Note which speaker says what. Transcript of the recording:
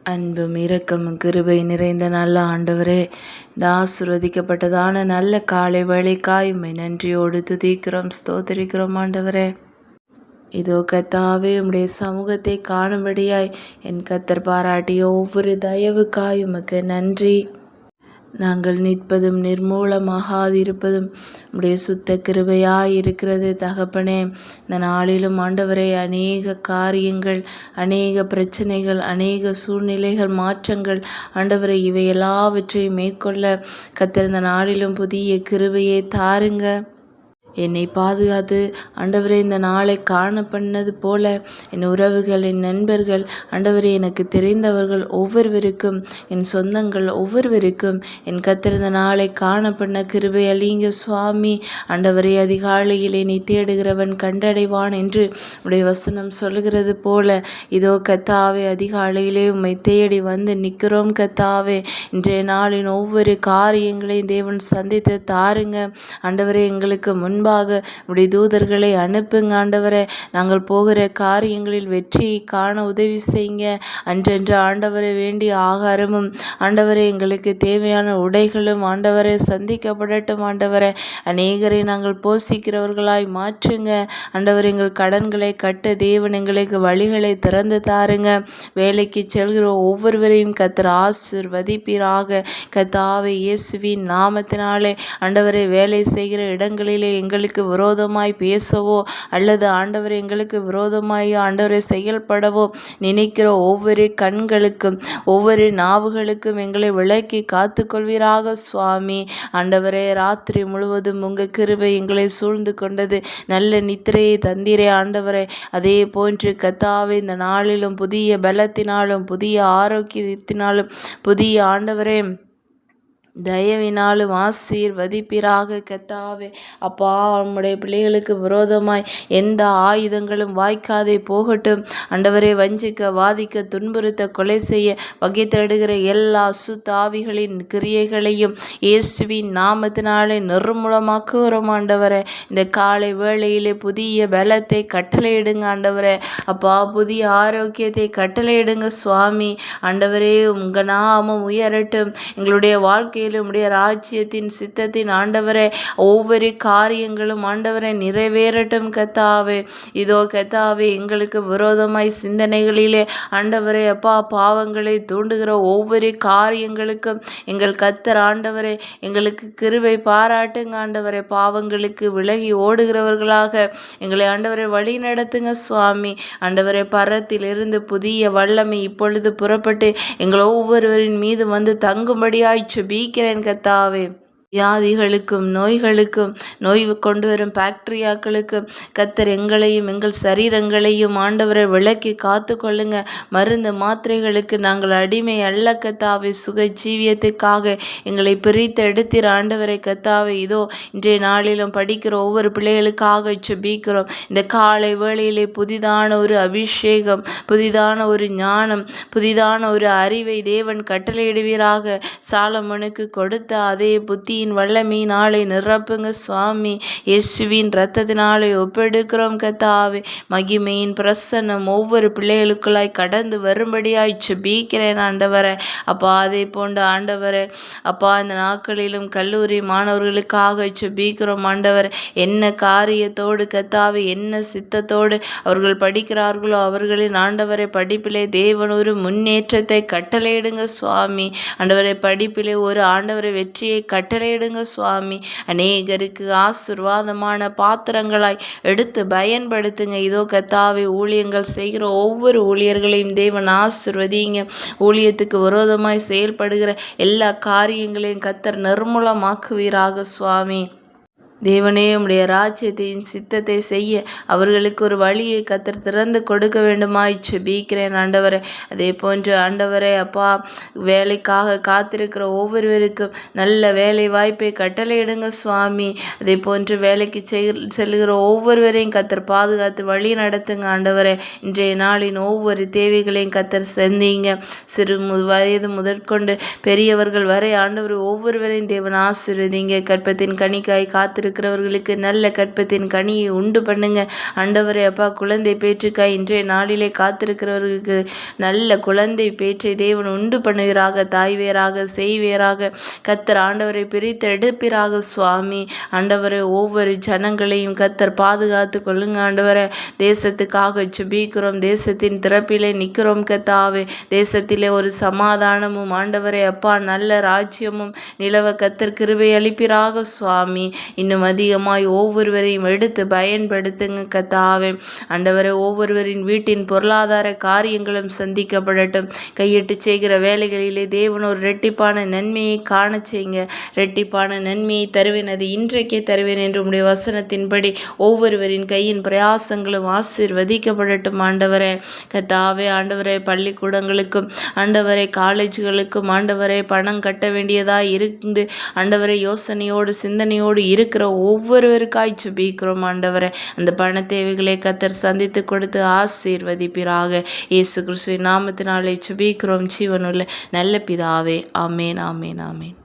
Speaker 1: அன்பும் இரக்கமும் கிருபை நிறைந்த நல்ல ஆண்டவரே, இந்த ஆசீர்வதிக்கப்பட்டதான நல்ல காலை வேளைக்காய் உம்மை நன்றியோடு துதிக்கிறோம், ஸ்தோத்திரிக்கிறோம் ஆண்டவரே. இதோ கர்த்தாவே, உம்முடைய சமூகத்தை காணும்படியாய் என் கர்த்தர் பாராட்டிய ஒவ்வொரு தயவுக்காய் உமக்கு நன்றி. நாங்கள் நிற்பதும் நிர்மூலமாகாதிருப்பதும் உடைய சுத்த கிருபையாய் இருக்கிறது தகப்பனே. இந்த நாளிலும் ஆண்டவரே, அநேக காரியங்கள், அநேக பிரச்சனைகள், அநேக சூழ்நிலைகள், மாற்றங்கள் ஆண்டவரை இவை எல்லாவற்றையும் மேற்கொள்ள கர்த்தர் இந்த நாளிலும் புதிய கிருபையை தாருங்க. என்னை பாதுகாத்து ஆண்டவரே, இந்த நாளை காண பண்ணது போல என் உறவுகள், என் நண்பர்கள், ஆண்டவரே எனக்கு தெரிந்தவர்கள் ஒவ்வொருவருக்கும், என் சொந்தங்கள் ஒவ்வொருவருக்கும் என் கர்த்தர் இந்த நாளை காண பண்ண கிருபை அளிங்க சுவாமி. ஆண்டவரே, அதிகாலையில் என்னை தேடுகிறவன் கண்டடைவான் என்று உடைய வசனம் சொல்கிறது போல இதோ கர்த்தாவே, அதிகாலையிலே உம்மை தேடி வந்து நிற்கிறோம் கர்த்தாவே. இன்றைய நாளின் ஒவ்வொரு காரியங்களையும் தேவன் சந்தித்து தாருங்க ஆண்டவரே. எங்களுக்கு முன்பாக உடைய தூதர்களை அனுப்புங்க ஆண்டவரே. நாங்கள் போகிற காரியங்களில் வெற்றியை காண உதவி செய்யுங்க. அன்றென்று ஆண்டவரை வேண்டிய ஆகாரமும் ஆண்டவரே, எங்களுக்கு தேவையான உடைகளும் ஆண்டவரை சந்திக்கப்படட்டும் ஆண்டவரே. அநேகரை நாங்கள் போஷிக்கிறவர்களாய் மாற்றுங்க ஆண்டவர். எங்கள் கடன்களை கட்ட தேவன் எங்களுக்கு வழிகளை திறந்து தாருங்க. வேலைக்கு செல்கிற ஒவ்வொருவரையும் கர்த்தர் ஆசீர்வதிப்பீராக கர்த்தாவே. இயேசுவின் நாமத்தினாலே ஆண்டவரை, வேலை செய்கிற இடங்களிலே எங்களுக்கு விரோதமாய் பேசவோ அல்லது ஆண்டவரை எங்களுக்கு விரோதமாய் ஆண்டவரை செயல்படவோ நினைக்கிற ஒவ்வொரு கண்களுக்கும், ஒவ்வொரு நாவுகளுக்கும் எங்களை விலக்கி காத்துக்கொள்வீராக சுவாமி. ஆண்டவரே, ராத்திரி முழுவதும் உங்கள் கிருபை எங்களை சூழ்ந்து கொண்டது. நல்ல நித்திரையை தந்தீரே ஆண்டவரே. அதே போன்று கர்த்தாவே, இந்த நாளிலும் புதிய பலத்தினாலும், புதிய ஆரோக்கியத்தினாலும், புதிய ஆண்டவரே தயவினாலும் ஆசீர்வதிப்பீராக கர்த்தாவே. அப்பா, உம்முடைய பிள்ளைகளுக்கு விரோதமாய் எந்த ஆயுதங்களும் வாய்க்காதே போகட்டும் ஆண்டவரே. வஞ்சிக்க, வாதிக்க, துன்புறுத்த, கொலை செய்ய வகை தேடுகிற எல்லா அசுத்தாவிகளின் கிரியைகளையும் இயேசுவின் நாமத்தினாலே நிர்மூலமாக்குகிறோம் ஆண்டவரே. இந்த காலை வேளையிலே புதிய பலத்தை கட்டளையிடுங்க ஆண்டவரே. அப்பா, புதிய ஆரோக்கியத்தை கட்டளையிடுங்க சுவாமி. ஆண்டவரே, உங்க நாமம் உயரட்டும். எங்களுடைய வாழ்க்கையில் உம்முடைய ராஜ்யத்தின் சித்தத்தின் ஆண்டவரே ஒவ்வொரு காரியங்களும் ஆண்டவரை நிறைவேறட்டும் கர்த்தாவே. இதோ கர்த்தாவே, எங்களுக்கு விரோதமாய் சிந்தனைகளிலே ஆண்டவரே அப்பா பாவங்களை தூண்டுகிற ஒவ்வொரு காரியங்களுக்கும் எங்கள் கர்த்தர் ஆண்டவரே எங்களுக்கு கிருபை பாராட்டுங்க ஆண்டவரே. பாவங்களுக்கு விலகி ஓடுகிறவர்களாக எங்களை ஆண்டவரை வழி நடத்துங்க சுவாமி. ஆண்டவரை, பரத்திலிருந்து புதிய வல்லமை இப்பொழுது புறப்பட்டு எங்கள் ஒவ்வொருவரின் மீது வந்து தங்கும்படியாய் ஜெபிக்கிறேன் கர்த்தாவே. வியாதிகளுக்கும், நோய்களுக்கும், நோய் கொண்டு வரும் பாக்டீரியாக்களுக்கும் கர்த்தர் எங்களையும் எங்கள் சரீரங்களையும் ஆண்டவரை விலக்கி காத்து கொள்ளுங்க. மருந்து மாத்திரைகளுக்கு நாங்கள் அடிமை அல்ல கர்த்தாவே. சுக ஜீவியத்துக்காக எங்களை பிரித்து எடுத்திர ஆண்டவரை கர்த்தாவே. இதோ இன்றைய நாளிலும் படிக்கிற ஒவ்வொரு பிள்ளைகளுக்காக ஜெபிக்கிறோம். இந்த காலை வேளையிலே புதிதான ஒரு அபிஷேகம், புதிதான ஒரு ஞானம், புதிதான ஒரு அறிவை தேவன் கட்டளையிடுவீராக. சாலமோனுக்கு கொடுத்த அதே புத்தி வல்லமையினாலே நிரப்புங்க சுவாமி. இயேசுவின் இரத்தத்தினாலே ஒப்பெடுக்கிறோம் கர்த்தாவே. மகிமையின் பிரசன்னம் ஒவ்வொரு பிள்ளைகளுக்குள்ளாய் கடந்து வரும்படியாய் ஜெபிக்கிறேன் ஆண்டவரே. அப்பா, அதே போன்ற ஆண்டவரே அப்பா, இந்த நாட்களிலும் கல்லூரி மாணவர்களுக்காக ஜெபிக்கிறோம் ஆண்டவரே. என்ன காரியத்தோடு கர்த்தாவே, என்ன சித்தத்தோடு அவர்கள் படிக்கிறார்களோ அவர்களின் ஆண்டவரை படிப்பிலே தேவன் ஒரு முன்னேற்றத்தை கட்டளையிடுங்க சுவாமி. ஆண்டவரை, படிப்பிலே ஒரு ஆண்டவரை வெற்றியை கட்டளையிடுங்க சுவாமி. அநேகருக்கு ஆசீர்வாதமான பாத்திரங்களாய் எடுத்து பயன்படுத்துங்க. இதோ கர்த்தாவே, ஊழியங்கள் செய்கிற ஒவ்வொரு ஊழியர்களையும் தேவன் ஆசீர்வதிங்க. ஊழியத்துக்கு விரோதமாய் செயல்படுகிற எல்லா காரியங்களையும் கர்த்தர் நிர்மூலமாக்குவீராக சுவாமி. தேவனே, உம்முடைய ராஜ்யத்தின் சித்தத்தை செய்ய அவர்களுக்கு ஒரு வழியை கர்த்தர் திறந்து கொடுக்க வேண்டுமாய் ஜெபிக்கிறேன் ஆண்டவரே. அதே போன்று ஆண்டவரே அப்பா, வேலைக்காக காத்திருக்கிற ஒவ்வொருவருக்கும் நல்ல வேலை வாய்ப்பை கட்டளையிடுங்க சுவாமி. அதே போன்று வேலைக்கு செல்கிற ஒவ்வொருவரையும் கர்த்தர் பாதுகாத்து வழி நடத்துங்க ஆண்டவரே. இன்றைய நாளின் ஒவ்வொரு தேவைகளையும் கர்த்தர் சந்திங்க. சிறு வயது முதற்கொண்டு பெரியவர்கள் வரை ஆண்டவர் ஒவ்வொருவரையும் தேவன் ஆசீர்வதிங்க. கற்பத்தின் கனிக்காய் காத்திருக்கிற காத்திருக்கிறவர்களுக்கு நல்ல கற்பத்தின் கனியை உண்டு பண்ணுங்க ஆண்டவரே. அப்பா, குழந்தை பேற்றுக்காய் இன்றைய நாளிலே காத்திருக்கிறவர்களுக்கு நல்ல குழந்தை பேற்றை தேவன் உண்டு பண்ணுவீராக. தாய்வேராக செய்வேராக கத்தர் ஆண்டவரை பிரித்து எடுப்பீராக சுவாமி. ஆண்டவரை ஒவ்வொரு ஜனங்களையும் கத்தர் பாதுகாத்து கொள்ளுங்க ஆண்டவரை. தேசத்துக்காக சுபிக்கிறோம், தேசத்தின் திறப்பிலே நிற்கிறோம் கத்தாவே. தேசத்திலே ஒரு சமாதானமும் ஆண்டவரே அப்பா நல்ல ராஜ்யமும் நிலவ கத்தர் கிருபை அளிப்பீராக சுவாமி. இன்னும் அதிகமாய் ஒவ்வொருவரையும் எடுத்து பயன்படுத்துங்க கத்தாவே. ஆண்டவரை ஒவ்வொருவரின் வீட்டின் பொருளாதார காரியங்களும் சந்திக்கப்படட்டும். கையிட்டு செய்கிற வேலைகளிலே தேவன் ஒரு இரட்டிப்பான நன்மையை காண செய்யுங்க. இரட்டிப்பான நன்மையை தருவேன், அது இன்றைக்கே தருவேன் என்று உம்முடைய வசனத்தின்படி ஒவ்வொருவரின் கையின் பிரயாசங்களும் ஆசீர்வதிக்கப்படட்டும் ஆண்டவரே. கத்தாவே ஆண்டவரே, பள்ளிக்கூடங்களுக்கும் ஆண்டவரை காலேஜுகளுக்கும் ஆண்டவரை பணம் கட்ட வேண்டியதாக இருந்து ஆண்டவரை யோசனையோடு சிந்தனையோடு இருக்கிற ஒவ்வொருவருக்காய் சுபிக்கிறோம் ஆண்டவரை. அந்த பண தேவைகளை கத்தர் சந்தித்து கொடுத்து ஆசீர்வதிப்பீராக. இயேசு கிறிஸ்துவின் நாமத்தினாலே சுபிக்கிறோம் ஜீவனுள்ள நல்ல பிதாவே. ஆமேன், ஆமேன், ஆமேன்.